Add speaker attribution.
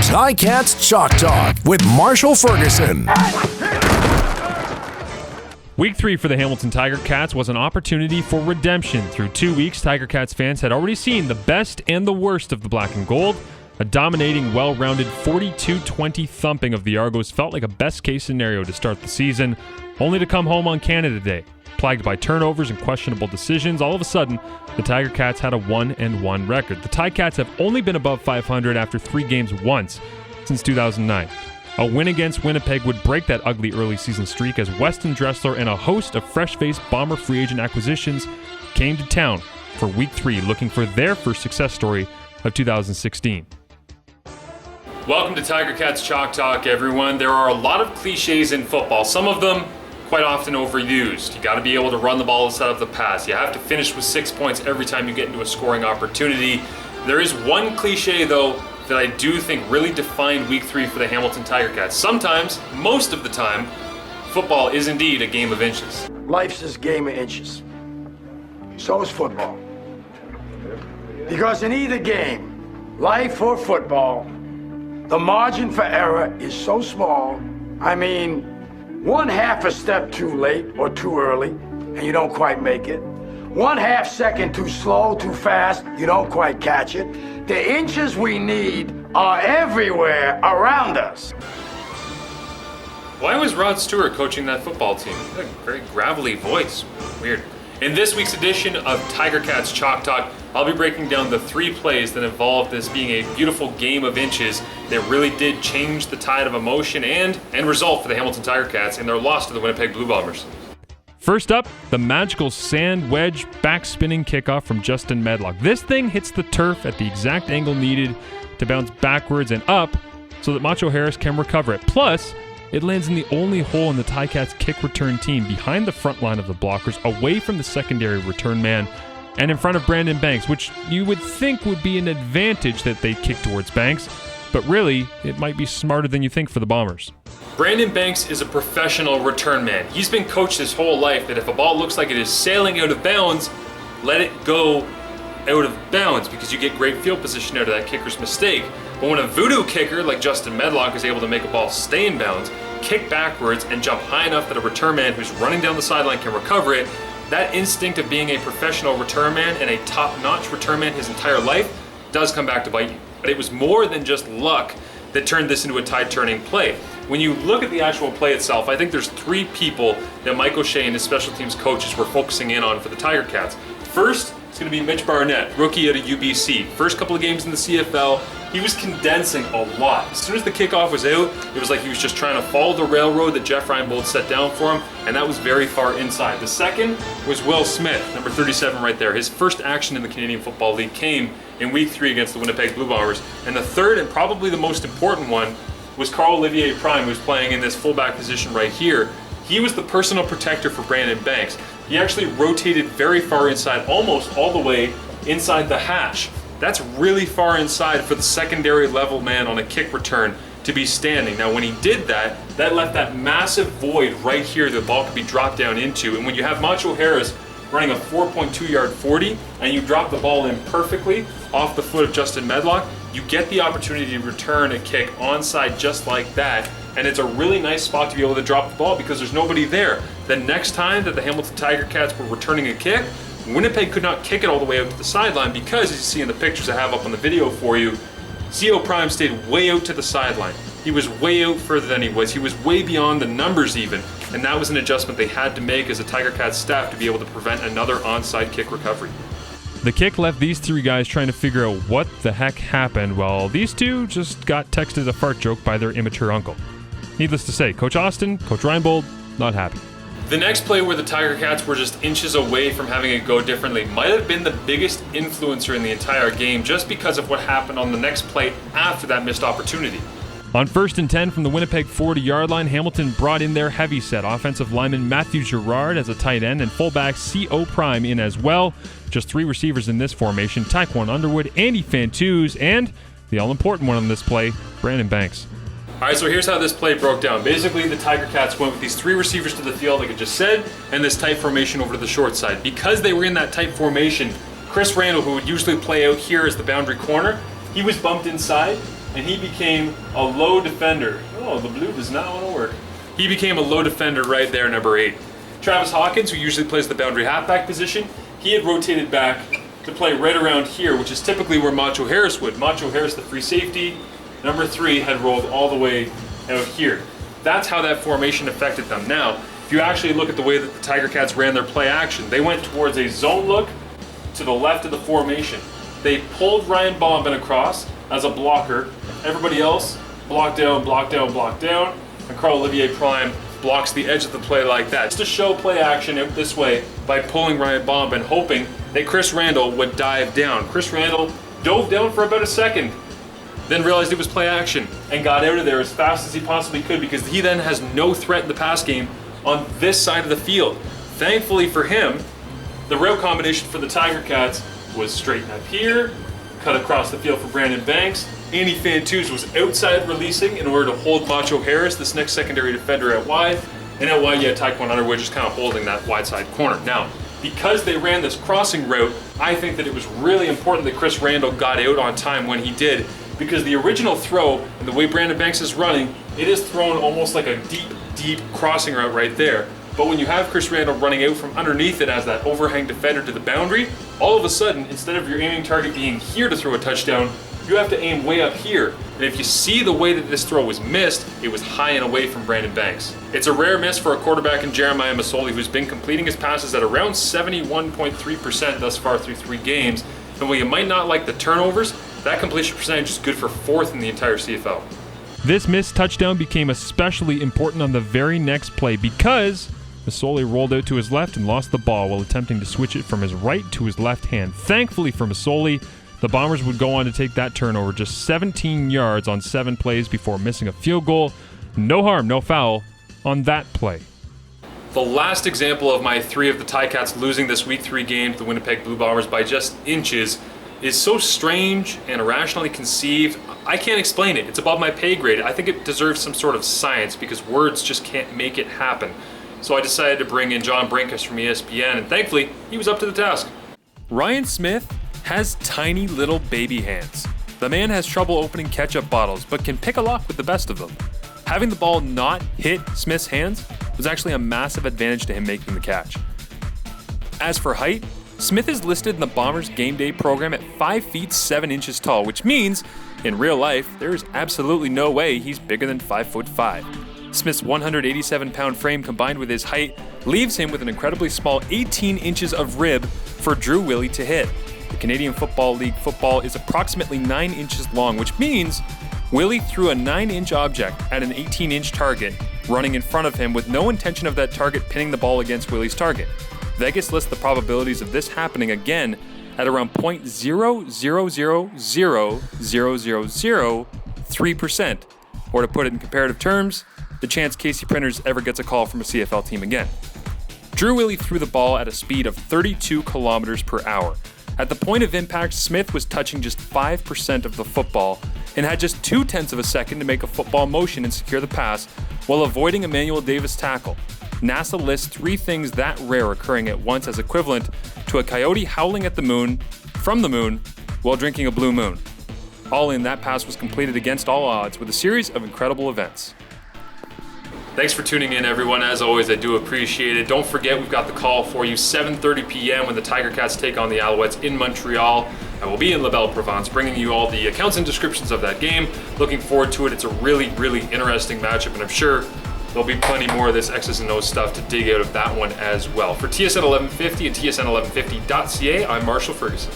Speaker 1: Ticats Chalk Talk with Marshall Ferguson.
Speaker 2: Week 3 for the Hamilton Tiger Cats was an opportunity for redemption. Through 2 weeks, Tiger Cats fans had already seen the best and the worst of the black and gold. A dominating, well-rounded 42-20 thumping of the Argos felt like a best-case scenario to start the season, only to come home on Canada Day. Plagued by turnovers and questionable decisions, all of a sudden, the Tiger Cats had a 1-1 record. The Ticats have only been above 500 after 3 games once since 2009. A win against Winnipeg would break that ugly early season streak as Weston Dressler and a host of fresh-faced Bomber free agent acquisitions came to town for Week 3 looking for their first success story of 2016.
Speaker 3: Welcome to Tiger Cats Chalk Talk, everyone. There are a lot of cliches in football, some of them quite often overused. You got to be able to run the ball to set up the pass. You have to finish with 6 points every time you get into a scoring opportunity. There is one cliche, though, that I do think really defined Week 3 for the Hamilton Tiger Cats. Sometimes, most of the time, football is indeed a game of inches.
Speaker 4: Life's this game of inches. So is football. Because in either game, life or football, the margin for error is so small. I mean, 1/2 a step too late or too early, and you don't quite make it. 1/2 second too slow, too fast, you don't quite catch it. The inches we need are everywhere around us.
Speaker 3: Why was Rod Stewart coaching that football team? He had a very gravelly voice. Weird. In this week's edition of Tiger Cats Chalk Talk, I'll be breaking down the 3 plays that involved this being a beautiful game of inches that really did change the tide of emotion and result for the Hamilton Tiger Cats in their loss to the Winnipeg Blue Bombers.
Speaker 2: First up, the magical sand wedge back-spinning kickoff from Justin Medlock. This thing hits the turf at the exact angle needed to bounce backwards and up so that Macho Harris can recover it. Plus, it lands in the only hole in the Ticats kick return team behind the front line of the blockers, away from the secondary return man, and in front of Brandon Banks, which you would think would be an advantage that they kick towards Banks, but really, it might be smarter than you think for the Bombers.
Speaker 3: Brandon Banks is a professional return man. He's been coached his whole life that if a ball looks like it is sailing out of bounds, let it go out of bounds because you get great field position out of that kicker's mistake. But when a voodoo kicker like Justin Medlock is able to make a ball stay in bounds, kick backwards, and jump high enough that a return man who's running down the sideline can recover it, that instinct of being a professional return man and a top-notch return man his entire life does come back to bite you. But it was more than just luck that turned this into a tide-turning play. When you look at the actual play itself, I think there's 3 people that Mike O'Shea and his special teams coaches were focusing in on for the Tiger Cats. First, it's going to be Mitch Barnett, rookie out of UBC. First couple of games in the CFL, he was condensing a lot. As soon as the kickoff was out, it was like he was just trying to follow the railroad that Jeff Reinbold set down for him, and that was very far inside. The second was Will Smith, number 37 right there. His first action in the Canadian Football League came in Week 3 against the Winnipeg Blue Bombers. And the third, and probably the most important one, was Carl-Olivier Prime, who's playing in this fullback position right here. He was the personal protector for Brandon Banks. He actually rotated very far inside, almost all the way inside the hash. That's really far inside for the secondary level man on a kick return to be standing. Now, when he did that, that left that massive void right here that the ball could be dropped down into. And when you have Macho Harris running a 4.2-yard 40 and you drop the ball in perfectly off the foot of Justin Medlock, you get the opportunity to return a kick onside just like that. And it's a really nice spot to be able to drop the ball because there's nobody there. The next time that the Hamilton Tiger Cats were returning a kick, Winnipeg could not kick it all the way out to the sideline because, as you see in the pictures I have up on the video for you, CO Prime stayed way out to the sideline. He was way out further than he was. He was way beyond the numbers even. And that was an adjustment they had to make as a Tiger Cats staff to be able to prevent another onside kick recovery.
Speaker 2: The kick left these 3 guys trying to figure out what the heck happened, while these 2 just got texted a fart joke by their immature uncle. Needless to say, Coach Austin, Coach Reinbold, not happy.
Speaker 3: The next play where the Tiger Cats were just inches away from having it go differently might have been the biggest influencer in the entire game just because of what happened on the next play after that missed opportunity.
Speaker 2: On 1st and 10 from the Winnipeg 40-yard line, Hamilton brought in their heavy set. Offensive lineman Matthew Girard as a tight end and fullback CO Prime in as well. Just 3 receivers in this formation, Taekwon Underwood, Andy Fantuz, and the all-important one on this play, Brandon Banks.
Speaker 3: All right, so here's how this play broke down. Basically, the Tiger Cats went with these 3 receivers to the field, like I just said, and this tight formation over to the short side. Because they were in that tight formation, Chris Randall, who would usually play out here as the boundary corner, he was bumped inside, and he became a low defender. Oh, the blue does not want to work. He became a low defender right there, number 8. Travis Hawkins, who usually plays the boundary halfback position, he had rotated back to play right around here, which is typically where Macho Harris would. Macho Harris, the free safety, number 3, had rolled all the way out here. That's how that formation affected them. Now, if you actually look at the way that the Tiger Cats ran their play action, they went towards a zone look to the left of the formation. They pulled Ryan Bombin across as a blocker. Everybody else blocked down, blocked down, blocked down, and Carl-Olivier Prime blocks the edge of the play like that. Just to show play action out this way by pulling Ryan Bombin, hoping that Chris Randall would dive down. Chris Randall dove down for about a second, then realized it was play action and got out of there as fast as he possibly could, because he then has no threat in the pass game on this side of the field. Thankfully for him, the route combination for the Tiger Cats was straighten up here, cut across the field for Brandon Banks. Andy Fantuz was outside releasing in order to hold Macho Harris, this next secondary defender, out wide. And out wide, you had Taekwon Underwood just kind of holding that wide side corner. Now, because they ran this crossing route, I think that it was really important that Chris Randall got out on time when he did, because the original throw and the way Brandon Banks is running, it is thrown almost like a deep crossing route right there. But when you have Chris Randall running out from underneath it as that overhang defender to the boundary, all of a sudden, instead of your aiming target being here to throw a touchdown, you have to aim way up here. And if you see the way that this throw was missed, it was high and away from Brandon Banks. It's a rare miss for a quarterback in Jeremiah Masoli, who's been completing his passes at around 71.3% thus far through 3 games. And while you might not like the turnovers, that completion percentage is good for 4th in the entire CFL.
Speaker 2: This missed touchdown became especially important on the very next play because Masoli rolled out to his left and lost the ball while attempting to switch it from his right to his left hand. Thankfully for Masoli, the Bombers would go on to take that turnover just 17 yards on 7 plays before missing a field goal. No harm, no foul on that play.
Speaker 3: The last example of my 3 of the Ticats losing this Week 3 game to the Winnipeg Blue Bombers by just inches is so strange and irrationally conceived. I can't explain it. It's above my pay grade. I think it deserves some sort of science because words just can't make it happen. So I decided to bring in John Brinkus from ESPN, and thankfully, he was up to the task.
Speaker 2: Ryan Smith has tiny little baby hands. The man has trouble opening ketchup bottles, but can pick a lock with the best of them. Having the ball not hit Smith's hands was actually a massive advantage to him making the catch. As for height, Smith is listed in the Bombers game day program at 5 feet 7 inches tall, which means, in real life, there is absolutely no way he's bigger than 5'5". Smith's 187-pound frame combined with his height leaves him with an incredibly small 18 inches of rib for Drew Willie to hit. The Canadian Football League football is approximately 9 inches long, which means Willie threw a 9-inch object at an 18-inch target running in front of him with no intention of that target pinning the ball against Willie's target. Vegas lists the probabilities of this happening again at around 0.0000003%, or to put it in comparative terms, the chance Casey Printers ever gets a call from a CFL team again. Drew Willie threw the ball at a speed of 32 kilometers per hour. At the point of impact, Smith was touching just 5% of the football and had just 0.2 of a second to make a football motion and secure the pass while avoiding Emmanuel Davis' tackle. NASA lists 3 things that rare occurring at once as equivalent to a coyote howling at the moon, from the moon, while drinking a blue moon. All in, that pass was completed against all odds with a series of incredible events.
Speaker 3: Thanks for tuning in, everyone. As always, I do appreciate it. Don't forget, we've got the call for you, 7:30 p.m. when the Tiger Cats take on the Alouettes in Montreal. I will be in La Belle Provence, bringing you all the accounts and descriptions of that game. Looking forward to it. It's a really, really interesting matchup, and I'm sure there'll be plenty more of this X's and O's stuff to dig out of that one as well. For TSN 1150 and TSN1150.ca, I'm Marshall Ferguson.